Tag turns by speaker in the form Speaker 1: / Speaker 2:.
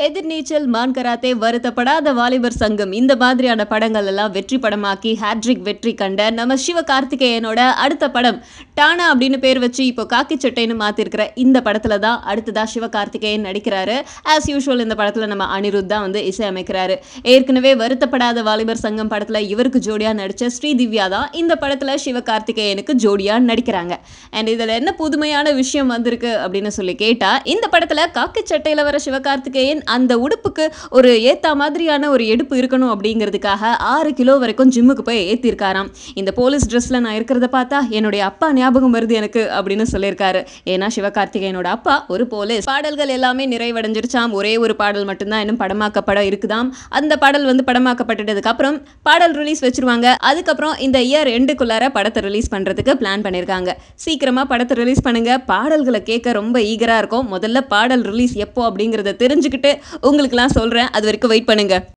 Speaker 1: எதிர்நீச்சல், மான் கராத்தே, வருத்தப்படாத வாலிபர் சங்கம் இந்த மாதிரியான படங்கள் எல்லாம் வெற்றி படமாக்கி ஹேட்ரிக் வெற்றி கண்ட நம்ம சிவகார்த்திகேயனோட அடுத்த படம் டானா அப்படின்னு பேர் வச்சு இப்போ காக்கி சட்டைன்னு மாத்திருக்கிற இந்த படத்துல தான் அடுத்ததா சிவகார்த்திகேயன் நடிக்கிறாரு. ஆஸ் யூஷுவல் இந்த படத்துல நம்ம அனிருத் தான் வந்து இசையமைக்கிறாரு. ஏற்கனவே வருத்தப்படாத வாலிபர் சங்கம் படத்துல இவருக்கு ஜோடியா நடிச்ச ஸ்ரீதிவ்யா தான் இந்த படத்துல சிவகார்த்திகேயனுக்கு ஜோடியா நடிக்கிறாங்க. அண்ட் இதுல என்ன புதுமையான விஷயம் வந்திருக்கு அப்படின்னு சொல்லி கேட்டா, இந்த படத்துல காக்கி சட்டையில வர சிவகார்த்திகேயன் அந்த உடுப்புக்கு ஒரு ஏத்தா மாதிரியான ஒரு எடுப்பு இருக்கணும் அப்படிங்கிறதுக்காக 6 கிலோ வரைக்கும் ஜிம்முக்கு போய் ஏத்திருக்காராம். இந்த போலீஸ் ட்ரெஸ்ல நான் இருக்கிறத பார்த்தா என்னுடைய அப்பா ஞாபகம் வருது எனக்கு அப்படின்னு சொல்லியிருக்காரு. ஏன்னா சிவகார்த்திகேயனோட அப்பா ஒரு போலீஸ். பாடல்கள் எல்லாமே நிறைவடைஞ்சிருச்சாம். ஒரே ஒரு பாடல் மட்டும்தான் இன்னும் படமாக்கப்பட இருக்குதாம். அந்த பாடல் வந்து படமாக்கப்பட்டதுக்கு அப்புறம் பாடல் ரிலீஸ் வச்சிருவாங்க. அதுக்கப்புறம் இந்த இயர் எண்டுக்குள்ளார படத்தை ரிலீஸ் பண்றதுக்கு பிளான் பண்ணிருக்காங்க. சீக்கிரமா படத்தை ரிலீஸ் பண்ணுங்க. பாடல்களை கேட்க ரொம்ப ஈகரா இருக்கும். முதல்ல பாடல் ரிலீஸ் எப்போ அப்படிங்கறத தெரிஞ்சுக்கிட்டு உங்களுக்குலாம் சொல்றேன். அது வரைக்கும் வெயிட் பண்ணுங்க.